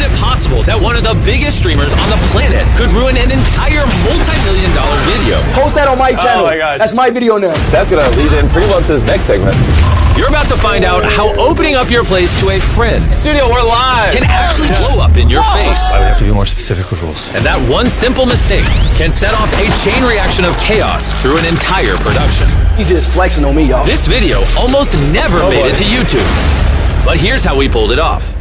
is it possible that one of the biggest streamers on the planet could ruin an entire multi-million-dollar video? Post that on my channel. Oh my gosh. That's my video now. That's gonna lead in pretty well to this next segment. You're about to find out how opening up your place to a friend Studio, we're live! can actually blow up in your face. We have to be more specific with rules. And that one simple mistake can set off a chain reaction of chaos through an entire production. You just flexing on me, y'all. This video almost never made it to YouTube. But here's how we pulled it off.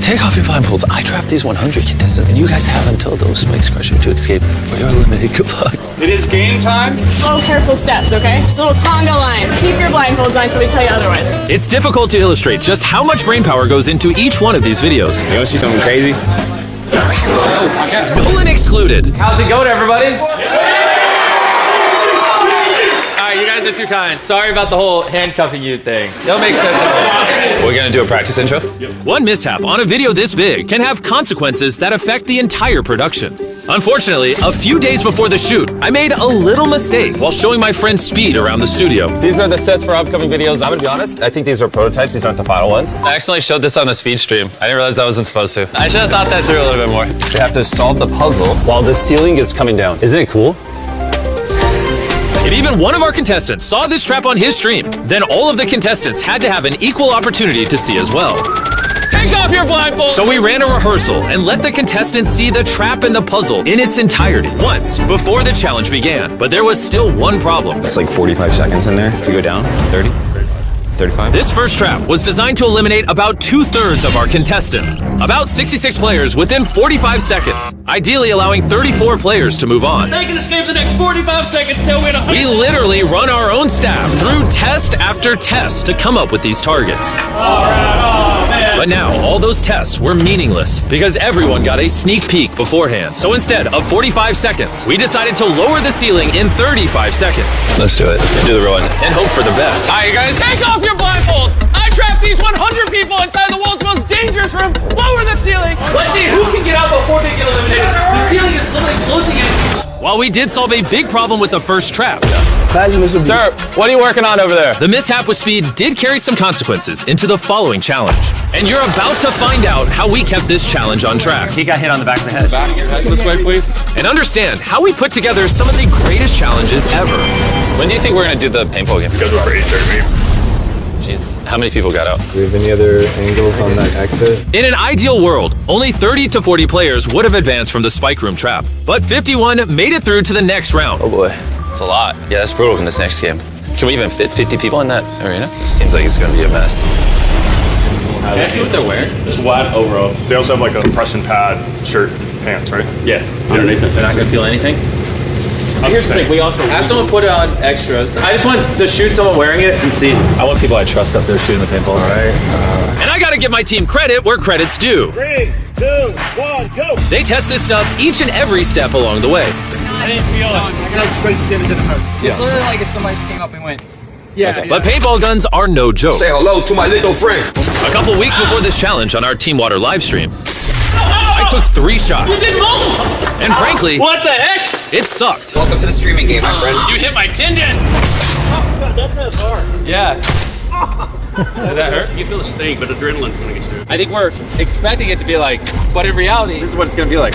Take off your blindfolds. I trapped these 100 contestants, and you guys have until those spikes crush you to escape. We are limited. Good luck. It is game time. Slow, careful steps, okay? Just a little conga line. Keep your blindfolds on until we tell you otherwise. It's difficult to illustrate just how much brain power goes into each one of these videos. You wanna see something crazy? Nolan excluded. How's it going, everybody? You guys are too kind. Sorry about the whole handcuffing you thing. That'll make sense. We're gonna do a practice intro? One mishap on a video this big can have consequences that affect the entire production. Unfortunately, a few days before the shoot, I made a little mistake while showing my friend Speed around the studio. These are the sets for upcoming videos. I'm gonna be honest, I think these are prototypes. These aren't the final ones. I accidentally showed this on the speed stream. I didn't realize I wasn't supposed to. I should have thought that through a little bit more. We have to solve the puzzle while the ceiling is coming down. Isn't it cool? If even one of our contestants saw this trap on his stream, then all of the contestants had to have an equal opportunity to see as well. Take off your blindfold! So we ran a rehearsal and let the contestants see the trap and the puzzle in its entirety once before the challenge began. But there was still one problem. It's like 45 seconds in there. If we go down, 30, 35. This first trap was designed to eliminate about 2/3 of our contestants. About 66 players within 45 seconds, ideally allowing 34 players to move on. They can escape the next 45 seconds, they'll win 100. We literally run our own staff through test after test to come up with these targets. But now, all those tests were meaningless because everyone got a sneak peek beforehand. So instead of 45 seconds, we decided to lower the ceiling in 35 seconds. Let's do it. Do the real one. And hope for the best. All right, you guys. Take off your blindfolds! I trapped these 100 people inside the world's most dangerous room. Lower the ceiling! Let's see who can get out before they get eliminated. The ceiling is literally closing in. While we did solve a big problem with the first trap, Sir, what are you working on over there? the mishap with Speed did carry some consequences into the following challenge. And you're about to find out how we kept this challenge on track. He got hit on the back of the head. This way, please. And understand how we put together some of the greatest challenges ever. When do you think we're gonna do the paintball game? Scheduled for 8:30. Jeez, how many people got out? Do we have any other angles on that exit? In an ideal world, only 30 to 40 players would have advanced from the spike room trap. But 51 made it through to the next round. Oh boy, it's a lot. Yeah, that's brutal in this next game. Can we even fit 50 people in that arena? Seems like it's gonna be a mess. Can I see what they're wearing? It's wide overall. They also have like a compression pad, shirt, pants, right? Yeah, underneath it. They're not gonna feel anything? Here's the thing, we also have someone put on extras. I just want to shoot someone wearing it and see. I want people I trust up there shooting the paintball. All right. And I gotta give my team credit where credit's due. 3, 2, 1, go! They test this stuff each and every step along the way. I didn't feel it. I got straight skin and didn't hurt. It's literally like if somebody just came up and went, yeah. But paintball guns are no joke. Say hello to my little friend. A couple weeks before this challenge on our Team Water live stream, I took 3 shots. You did multiple! And frankly, What the heck? it sucked. Welcome to the streaming game, my friend. You hit my tendon! That's hard. Yeah. Did that hurt? You feel a sting, but adrenaline's gonna get you. I think we're expecting it to be like, but in reality, this is what it's gonna be like.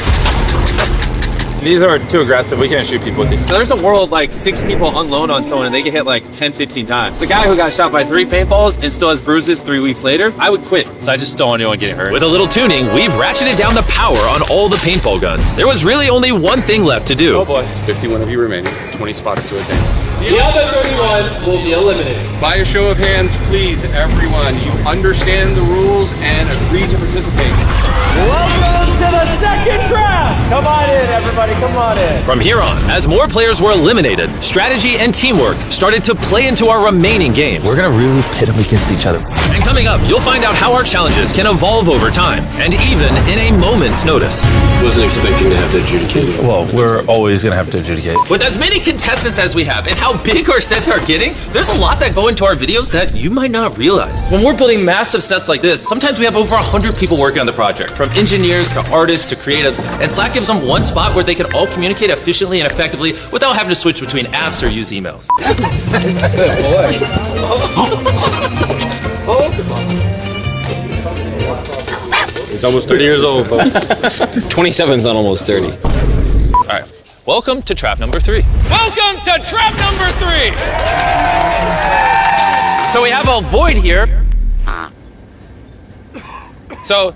These are too aggressive. We can't shoot people with these. So there's a world like 6 people unload on someone and they get hit like 10, 15 times. The guy who got shot by 3 paintballs and still has bruises 3 weeks later, I would quit. So I just don't want anyone getting hurt. With a little tuning, we've ratcheted down the power on all the paintball guns. There was really only one thing left to do. Oh boy. 51 of you remaining. 20 spots to advance. The other 31 will be eliminated. By a show of hands, please, everyone, you understand the rules and agree to participate. Welcome to the second round! Come on in, everybody, come on in. From here on, as more players were eliminated, strategy and teamwork started to play into our remaining games. We're gonna really pit them against each other. And coming up, you'll find out how our challenges can evolve over time, and even in a moment's notice. Wasn't expecting to have to adjudicate. Well, we're always gonna have to adjudicate. With as many contestants as we have and how big our sets are getting, there's a lot that go into our videos that you might not realize. When we're building massive sets like this, sometimes we have over 100 people working on the project, from engineers to artists to creatives, and Slack gives them one spot where they can all communicate efficiently and effectively without having to switch between apps or use emails. He's almost 30 years old, folks. 27's not almost 30. All right, welcome to trap number 3. Welcome to trap number 3. So we have a void here. So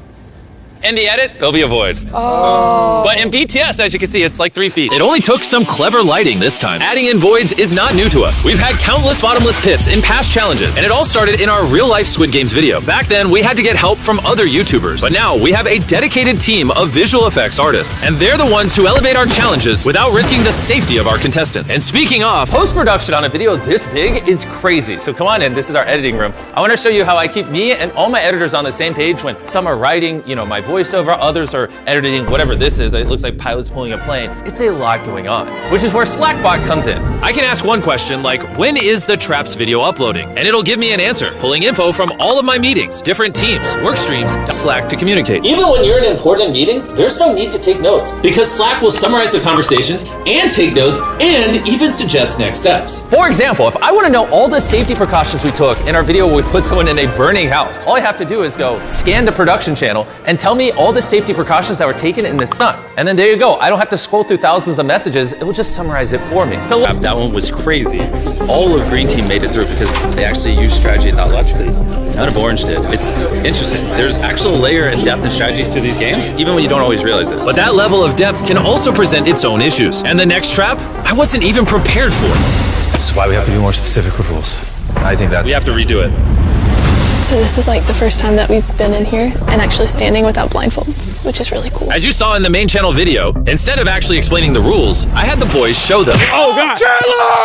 in the edit, there'll be a void. Oh. But in BTS, as you can see, it's like 3 feet. It only took some clever lighting this time. Adding in voids is not new to us. We've had countless bottomless pits in past challenges, and it all started in our real-life Squid Games video. Back then, we had to get help from other YouTubers, but now we have a dedicated team of visual effects artists, and they're the ones who elevate our challenges without risking the safety of our contestants. And speaking of, post-production on a video this big is crazy. So come on in, this is our editing room. I want to show you how I keep me and all my editors on the same page when some are writing, my voiceover, others are editing whatever this is. It looks like pilots pulling a plane. It's a lot going on, which is where Slackbot comes in. I can ask one question like, when is the Traps video uploading? And it'll give me an answer, pulling info from all of my meetings, different teams, work streams, Slack to communicate. Even when you're in important meetings, there's no need to take notes because Slack will summarize the conversations and take notes and even suggest next steps. For example, if I want to know all the safety precautions we took in our video where we put someone in a burning house, all I have to do is go scan the production channel and tell me all the safety precautions that were taken in the stunt. And then there you go. I don't have to scroll through thousands of messages. It will just summarize it for me. So that one was crazy. All of Green Team made it through because they actually used strategy and not logically. None of Orange did. It's interesting. There's actual layer and depth and strategies to these games, even when you don't always realize it. But that level of depth can also present its own issues. And the next trap, I wasn't even prepared for. That's why we have to be more specific with rules. I think that we have to redo it. So this is like the first time that we've been in here and actually standing without blindfolds, which is really cool. As you saw in the main channel video, instead of actually explaining the rules, I had the boys show them. Oh, God.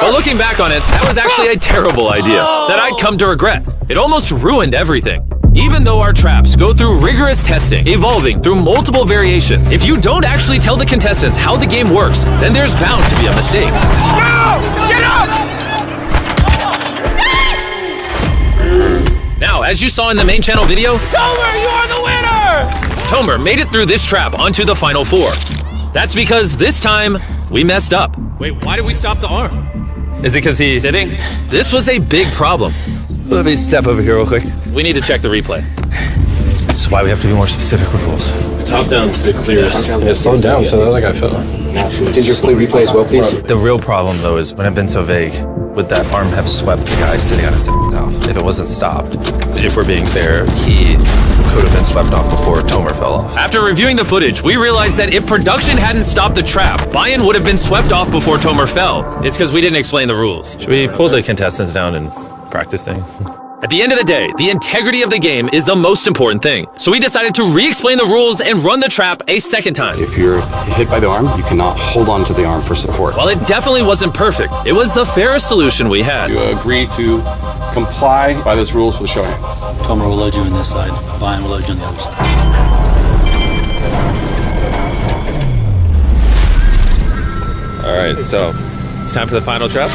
But looking back on it, that was actually a terrible idea that I'd come to regret. It almost ruined everything. Even though our traps go through rigorous testing, evolving through multiple variations, if you don't actually tell the contestants how the game works, then there's bound to be a mistake. No! Get up! Now, as you saw in the main channel video, Tomer, you are the winner! Tomer made it through this trap onto the final 4. That's because this time, we messed up. Wait, why did we stop the arm? Is it because he's sitting? This was a big problem. Let me step over here real quick. We need to check the replay. That's why we have to be more specific with rules. Top down's the clearest. Yeah, slow down so the other guy fell. Did your play replay as well, please? The real problem, though, is when I've been so vague, would that arm have swept the guy sitting on his off? If it wasn't stopped, if we're being fair, he could have been swept off before Tomer fell off. After reviewing the footage, we realized that if production hadn't stopped the trap, Bayern would have been swept off before Tomer fell. It's because we didn't explain the rules. Should we pull the contestants down and practice things? At the end of the day, the integrity of the game is the most important thing. So we decided to re-explain the rules and run the trap a second time. If you're hit by the arm, you cannot hold on to the arm for support. While it definitely wasn't perfect, it was the fairest solution we had. You agree to comply by those rules with show hands. Tomer will load you on this side, Bayern will load you on the other side. All right, so it's time for the final trap.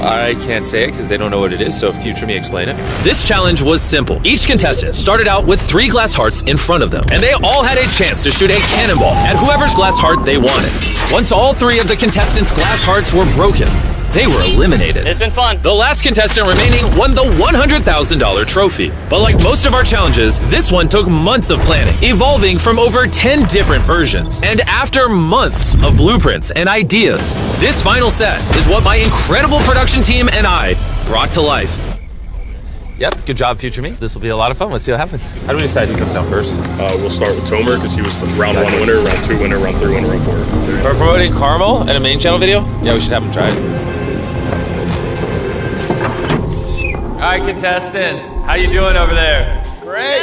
I can't say it because they don't know what it is, so future me explain it. This challenge was simple. Each contestant started out with 3 glass hearts in front of them, and they all had a chance to shoot a cannonball at whoever's glass heart they wanted. Once all 3 of the contestants' glass hearts were broken, they were eliminated. It's been fun. The last contestant remaining won the $100,000 trophy. But like most of our challenges, this one took months of planning, evolving from over 10 different versions. And after months of blueprints and ideas, this final set is what my incredible production team and I brought to life. Yep, good job, future me. This will be a lot of fun. Let's see what happens. How do we decide who comes down first? We'll start with Tomer because he was the round 1 winner, round 2 winner, round 3 winner, round 4. We're promoting Carmel in a main channel video? Yeah, we should have him try it. All right, contestants, how you doing over there? Great.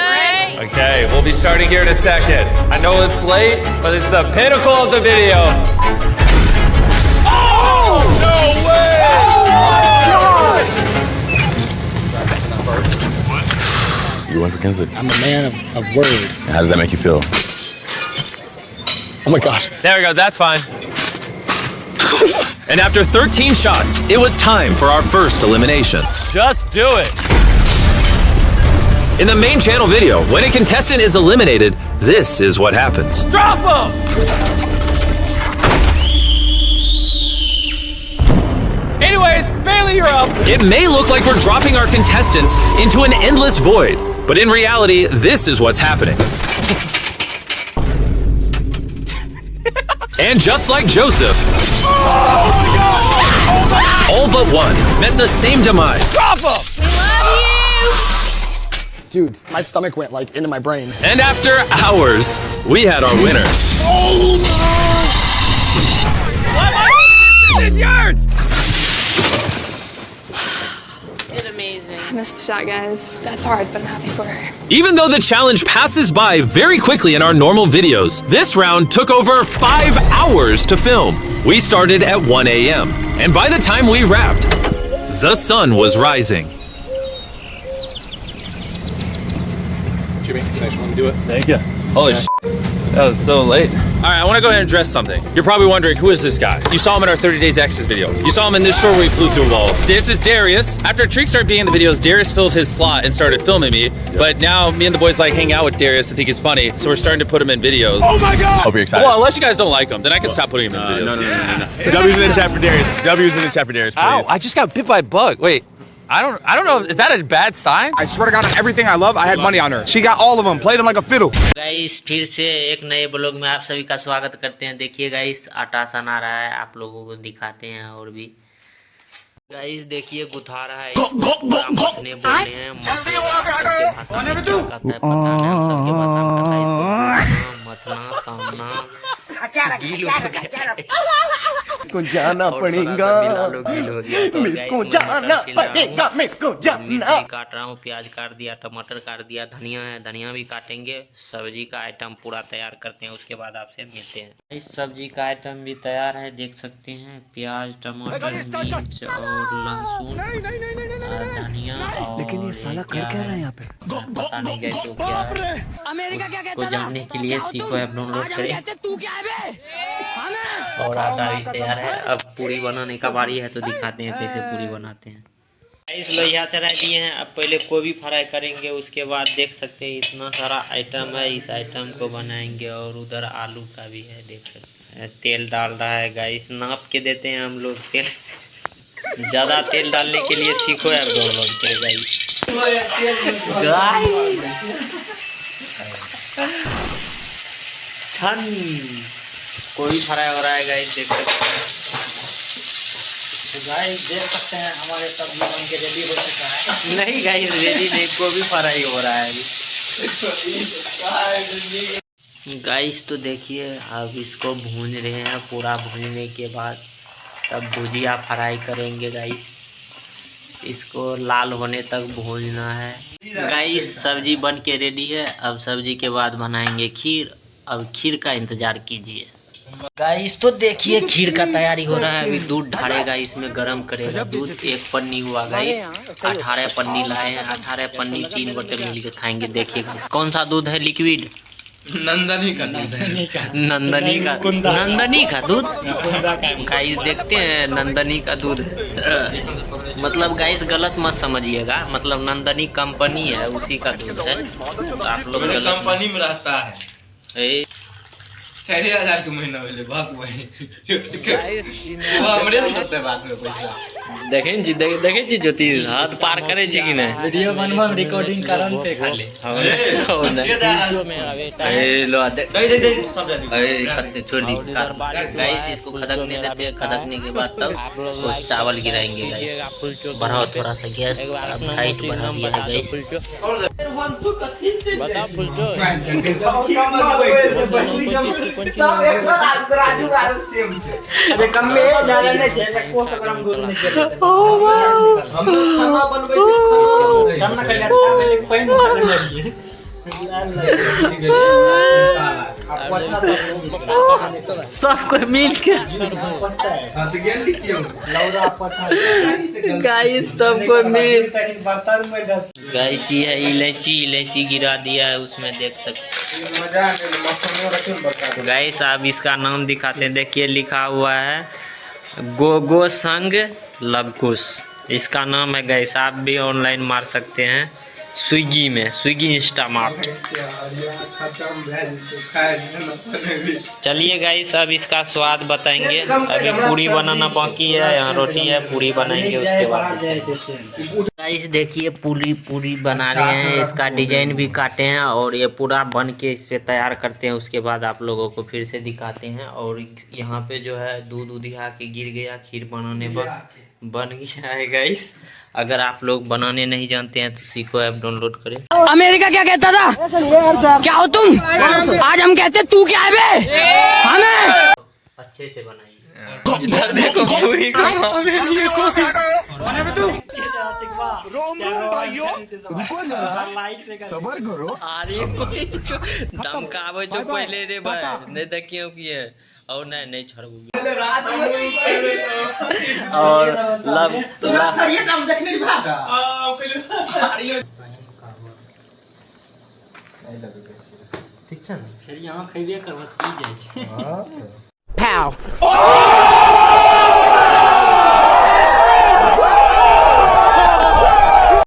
Okay, we'll be starting here in a second. I know it's late, but it's the pinnacle of the video. Oh! No way! Oh my gosh! You went for Kinsley. I'm a man of word. How does that make you feel? Oh my gosh. There we go, that's fine. And after 13 shots, it was time for our first elimination. Just do it. In the main channel video, when a contestant is eliminated, this is what happens. Drop them! Anyways, Bailey, you're up. It may look like we're dropping our contestants into an endless void, but in reality, this is what's happening. And just like Joseph, all but one met the same demise. Drop him! We love you! Dude, my stomach went like into my brain. And after hours, we had our winner. This is yours! Did amazing. I missed the shot, guys. That's hard, but I'm happy for her. Even though the challenge passes by very quickly in our normal videos, this round took over 5 hours to film. We started at 1 a.m. and by the time we wrapped, the sun was rising. Jimmy, nice one to do it. Thank you. Holy shit. That was so late. All right, I want to go ahead and address something. You're probably wondering, who is this guy? You saw him in our 30 Days Access video. You saw him in this short where he flew through a wall. This is Darius. After Treek started being in the videos, Darius filled his slot and started filming me. But now me and the boys like hang out with Darius and think he's funny, so we're starting to put him in videos. Oh my God! Hope you're excited. Well, unless you guys don't like him, then I can stop putting him in videos. No. W's in the chat for Darius. W's in the chat for Darius, please. Ow, I just got bit by a bug. Wait, I don't know. Is that a bad sign? I swear to God, on everything I love, I had money on her. She got all of them, played them like a fiddle. Guys फिर से एक नए blog में आप सभी का स्वागत करते हैं। देखिए गाइस आटा सन आ रहा है, आप लोगों को दिखाते हैं। और भी गाइस देखिए गुथा रहा है, मथने बोलते हैं, सबके भाषा में क्या कहता है पता नहीं, हम सबके भाषा में कहता है इसको मथना सामना गील हो गया को जाना पड़ेगा, मेरे को जाना पड़ेगा, मेरे को जाना। काट रहा हूँ, प्याज काट दिया, टमाटर काट दिया, धनिया है, धनिया भी काटेंगे। सब्जी का आइटम पूरा तैयार करते हैं, उसके बाद आपसे मिलते हैं। इस सब्जी का आइटम भी तैयार है, देख सकते हैं। प्याज, टमाटर, मिर्च और लहसुन, धनिया और लेकिन ये साला कर क्या रहा है यहाँ पे पता नहीं गए तो क्या है। उसको जानने के लिए सीखो ऐप डाउनलोड करें। और आटा भी तैयार है, अब पूरी बनाने का बारी है, तो दिखाते हैं कैसे पूरी बनाते हैं। इस लोहिया चढ़ा दिए हैं, अब पहले गोभी फ्राई करेंगे, उसके बाद देख सकते हैं इतना सारा आइटम है, इस आइटम को बनाएंगे। और उधर आलू का भी है, देख सकते हैं। तेल डाल रहा है गाइस, नाप के देते हैं हम लोग तेल। ज़्यादा तेल डालने के लिए सीखो ऐप डाउनलोड करें गाइस। कोई फ्राई हो रहा है गाइस, देख सकते हैं। गाइस देख सकते हैं हमारे सब्जी बन के रेडी हो चुका है। नहीं गाइस रेडी नहीं, गोभी फ्राई हो रहा है अभी। गाइस तो देखिए अब इसको भून रहे हैं, पूरा भूनने के बाद तब भुजिया फ्राई करेंगे गाइस। इसको लाल होने तक भूनना है गाइस। सब्जी बन के रेडी है, अब सब्जी के बाद बनाएंगे खीर। अब खीर का इंतजार कीजिए गाइस। तो देखिए खीर का तैयारी हो रहा है, अभी दूध ढारेगा, इसमें गरम करेगा दूध। 1 पन्नी हुआ गाइस, 18 पन्नी लाए हैं, 18 पन्नी 3 गोटे मिल के खाएंगे। देखिए गाइस कौन सा दूध है, लिक्विड नंदनी का दूध है। नंदनी का दूध गाइस, देखते हैं नंदनी का दूध। मतलब गाइस गलत मत समझिएगा, मतलब नंदनी कंपनी है, उसी का दूध है। तो आप लोग कंपनी में रहता है 4000 के महीना मिले भाग भाई वो हमरे देते बाद में पैसा। देखें जी ज्योति हाथ पार करे छी कि नहीं। वीडियो बनवा रिकॉर्डिंग करन पे खाली हो ना ए लो दे सब जानी ए कत्ते छोड़ दी गाइस। इसको खदकने देते हैं, खदकने के बाद तब वो चावल गिराएंगे गाइस। बढ़ाओ थोड़ा सा गैस, हाइट बढ़ा दिया है गाइस। बता फुलचो सब एक राजू सेम छे। अरे कम में ज्यादा नहीं छे, 100 ग्राम दूध नहीं छे। ओ वाह हम खाना बनबै छे, खाना कर अच्छा में पानी डाल रही सबको मिल के गाइस, सबको मिल गाइस। ये है इलायची गिरा दिया है उसमें, देख सकते गाइस। अब इसका नाम दिखाते हैं, देखिए लिखा हुआ है गो संग लवकुश, इसका नाम है गाइस। आप भी ऑनलाइन मार सकते हैं स्विगी में, स्विगी इंस्टामार्ट। चलिए गाइस अब इसका स्वाद बताएंगे। अभी पूरी बनाना बाकी है, यहाँ रोटी है, पूरी बनाएंगे उसके बाद। गाइस देखिए पूरी बना रहे हैं, इसका डिजाइन भी काटे हैं और ये पूरा बन के इस पे तैयार करते हैं। उसके बाद आप लोगों को फिर से दिखाते हैं। और यहाँ पे जो है दूध उधिया के गिर गया, खीर बनाने वक्त बन गया है गाइस। अगर आप लोग बनाने नहीं जानते हैं तो सीखो ऐप डाउनलोड करें। अमेरिका क्या कहता था, क्या हो तुम, आज हम कहते तू क्या है बे, हमें अच्छे से बनाइए। इधर देखो पूरी रुको जरा, सबर करो। अरे धमकावे जो पहले रे भाई नहीं देखियो कि है और नहीं छोड़बू। और लव ये काम देखने नहीं भागा ठीक है ना, फिर यहाँ खइबे करबत पी जाय छै।